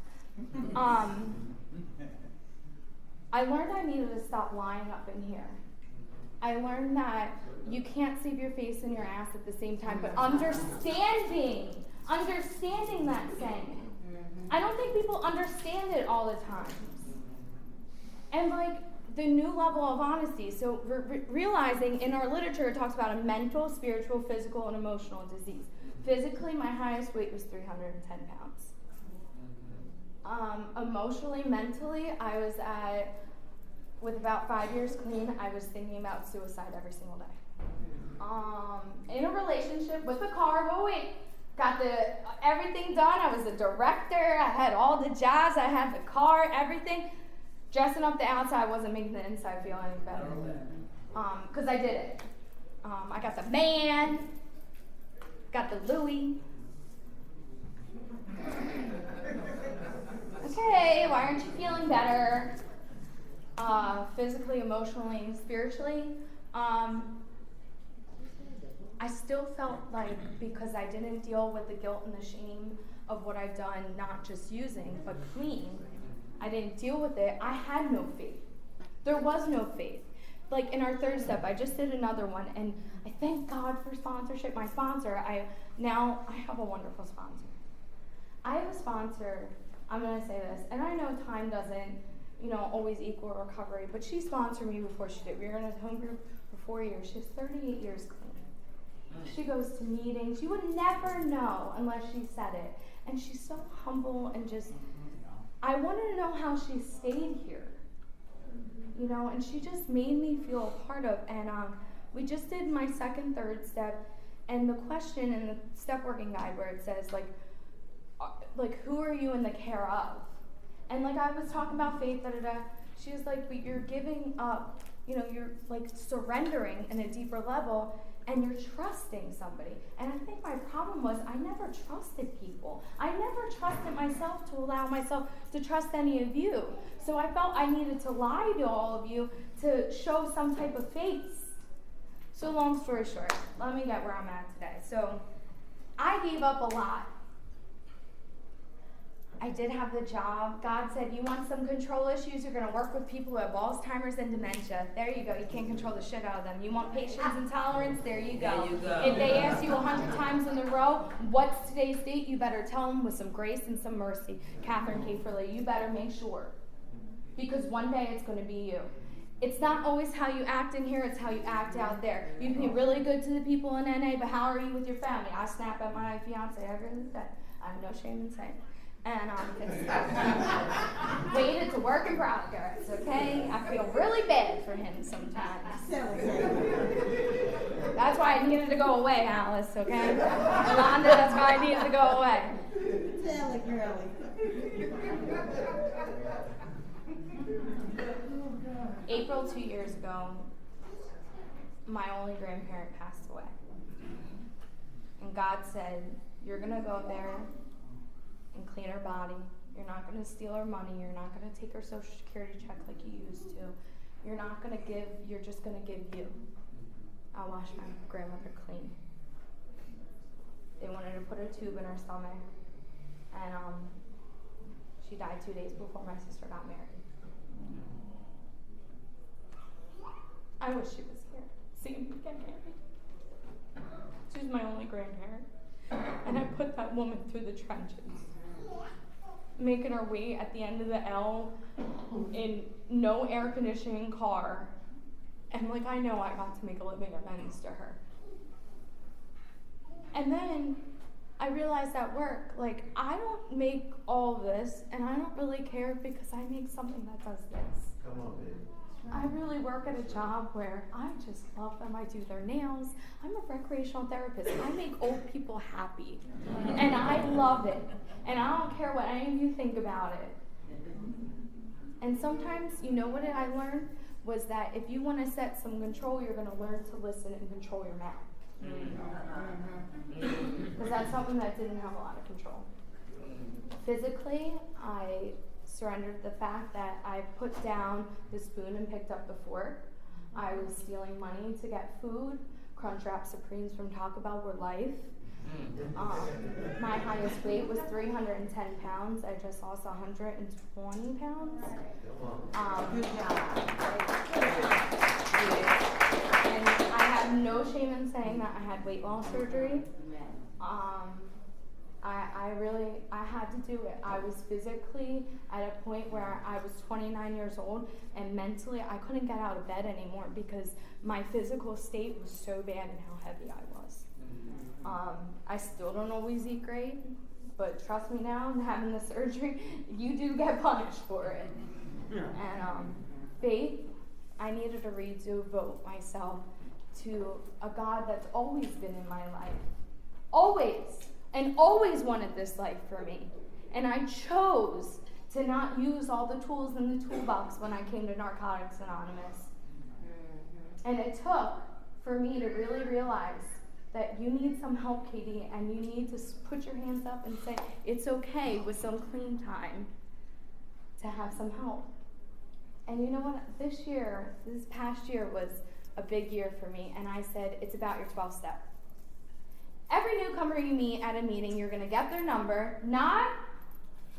I learned I needed to stop lying up in here. I learned that you can't save your face and your ass at the same time, but understanding that saying. I don't think people understand it all the time. And like the new level of honesty, so realizing in our literature it talks about a mental, spiritual, physical, and emotional disease. Physically, my highest weight was 310 pounds. Emotionally, mentally, I was with about 5 years clean, I was thinking about suicide every single day. In a relationship with a car, got everything done. I was a director, I had all the jobs, I had the car, everything. Dressing up the outside wasn't making the inside feel any better. Because I did it. I got the man, got the Louis. Okay, why aren't you feeling better? Physically, emotionally, and spiritually. I still felt like because I didn't deal with the guilt and the shame of what I've done, not just using, but clean, I didn't deal with it. I had no faith. There was no faith. Like in our third step, I just did another one, and I thank God for sponsorship. My sponsor, I have a wonderful sponsor. I have a sponsor, I'm going to say this, and I know time doesn't, always equal recovery, but she sponsored me before she did. We were in a home group for 4 years. She has 38 years clean. She goes to meetings. You would never know unless she said it. And she's so humble and just, I wanted to know how she stayed here. And she just made me feel a part of. And we just did my second, third step, and the question in the step working guide where it says, like who are you in the care of? And like I was talking about faith, she was like, but you're giving up, you're like surrendering in a deeper level, and you're trusting somebody. And I think my problem was I never trusted people. I never trusted myself to allow myself to trust any of you. So I felt I needed to lie to all of you to show some type of face. So long story short, let me get where I'm at today. So I gave up a lot. I did have the job. God said, you want some control issues? You're going to work with people who have Alzheimer's and dementia. There you go. You can't control the shit out of them. You want patience and tolerance? There you go. There you go. If they ask you 100 times in a row, what's today's date? You better tell them with some grace and some mercy. Catherine Kaferle, you better make sure. Because one day it's going to be you. It's not always how you act in here, it's how you act out there. You can be really good to the people in NA, but how are you with your family? I snap at my fiance every day. I have no shame in saying it. And it's waited to work in progress, okay? I feel really bad for him sometimes. That's why I needed to go away, Alice, okay? Yolanda, that's why I needed to go away. Tell it, girlie. April 2 years ago, my only grandparent passed away. And God said, you're going to go there and clean her body. You're not going to steal her money. You're not going to take her Social Security check like you used to. You're not going to give, you're just going to give you. I'll wash my grandmother clean. They wanted to put a tube in her stomach. And she died 2 days before my sister got married. I wish she was here, seeing me get married. She was my only grandparent. And I put that woman through the trenches, making her wait at the end of the L in no air conditioning car. And like, I know I got to make a living amends to her. And then I realized at work, like, I don't make all this, and I don't really care because I make something that does this. Come on, baby. I really work at a job where I just love them. I do their nails. I'm a recreational therapist. I make old people happy. And I love it. And I don't care what any of you think about it. And sometimes, you know what I learned? Was that if you want to set some control, you're going to learn to listen and control your mouth. Because that's something that didn't have a lot of control. Physically, I surrendered the fact that I put down the spoon and picked up the fork. I was stealing money to get food. Crunchwrap Supremes from Taco Bell were life. My highest weight was 310 pounds. I just lost 120 pounds. And I have no shame in saying that I had weight loss surgery. I had to do it. I was physically at a point where I was 29 years old, and mentally I couldn't get out of bed anymore because my physical state was so bad and how heavy I was. I still don't always eat great, but trust me now, having the surgery, you do get punished for it. And faith, I needed to redevote myself to a God that's always been in my life. Always. And always wanted this life for me. And I chose to not use all the tools in the toolbox when I came to Narcotics Anonymous. And it took for me to really realize that you need some help, Katie, and you need to put your hands up and say, it's okay with some clean time to have some help. And you know what? This past year was a big year for me, and I said, it's about your 12 step. Every newcomer you meet at a meeting, you're going to get their number, not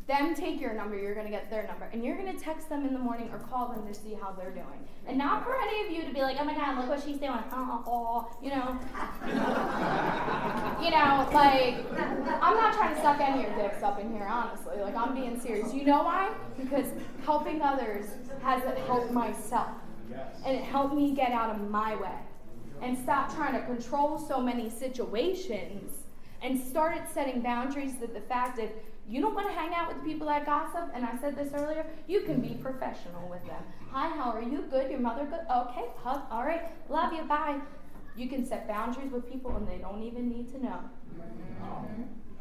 them take your number, you're going to get their number. And you're going to text them in the morning or call them to see how they're doing. And not for any of you to be like, oh my God, look what she's doing. You know. You know, like, I'm not trying to suck any of your dicks up in here, honestly. Like, I'm being serious. You know why? Because helping others has helped myself. And it helped me get out of my way. And stop trying to control so many situations and started setting boundaries that the fact that you don't want to hang out with people that gossip, and I said this earlier, you can be professional with them. Hi, how are you? Good, your mother good? Okay, hug, all right, love you, bye. You can set boundaries with people and they don't even need to know.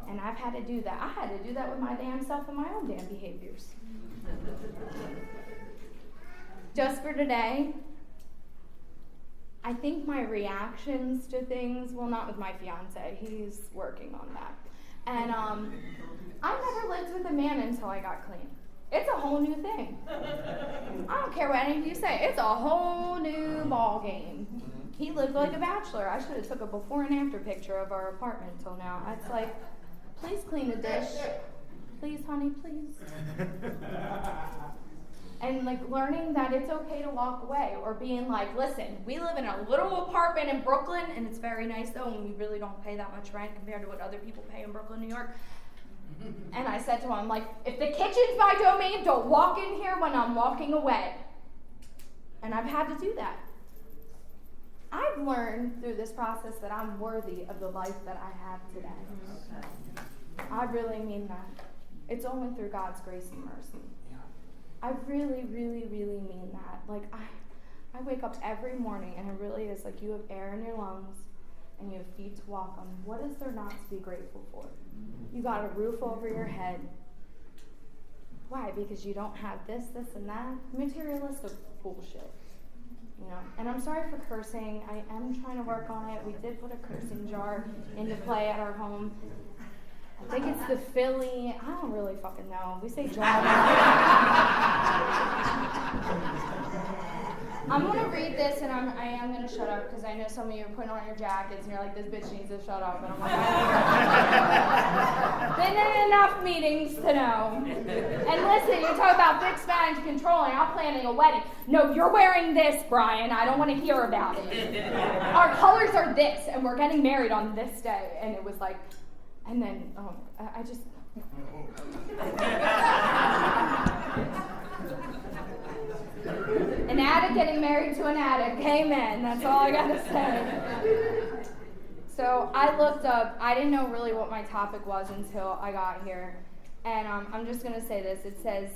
And I've had to do that. I had to do that with my damn self and my own damn behaviors. Just for today, I think my reactions to things, well, not with my fiance, he's working on that. And I never lived with a man until I got clean. It's a whole new thing. I don't care what any of you say. It's a whole new ball game. He lived like a bachelor. I should have took a before and after picture of our apartment till now. It's like, please clean the dish. please, honey, please. And like learning that it's okay to walk away, or being like, listen, we live in a little apartment in Brooklyn, and it's very nice though, and we really don't pay that much rent compared to what other people pay in Brooklyn, New York. And I said to him, like, if the kitchen's my domain, don't walk in here when I'm walking away. And I've had to do that. I've learned through this process that I'm worthy of the life that I have today. I really mean that. It's only through God's grace and mercy. I really, really, really mean that. Like, I wake up every morning and it really is like you have air in your lungs and you have feet to walk on. What is there not to be grateful for? You got a roof over your head. Why? Because you don't have this, and that. Materialistic bullshit. You know, and I'm sorry for cursing. I am trying to work on it. We did put a cursing jar into play at our home. I think it's the Philly. I don't really fucking know. We say jar. I'm gonna read this, and I am gonna shut up because I know some of you are putting on your jackets and you're like, this bitch needs to shut up. And I'm like, been in enough meetings to know. And listen, you're talking about fixed manage controlling. I'm planning a wedding. No, you're wearing this, Brian. I don't want to hear about it. Our colors are this, and we're getting married on this day. And it was like, and then I just. An addict getting married to an addict. Amen. That's all I gotta say. So I looked up. I didn't know really what my topic was until I got here. And I'm just gonna say this. It says,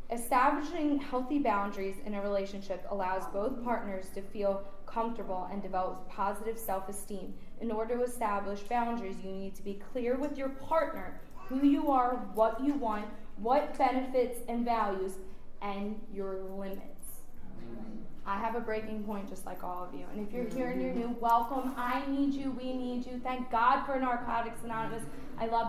establishing healthy boundaries in a relationship allows both partners to feel comfortable and develop positive self-esteem. In order to establish boundaries, you need to be clear with your partner who you are, what you want, what benefits and values, and your limits. I have a breaking point just like all of you. And if you're here and you're new, welcome. I need you. We need you. Thank God for Narcotics Anonymous. I love you.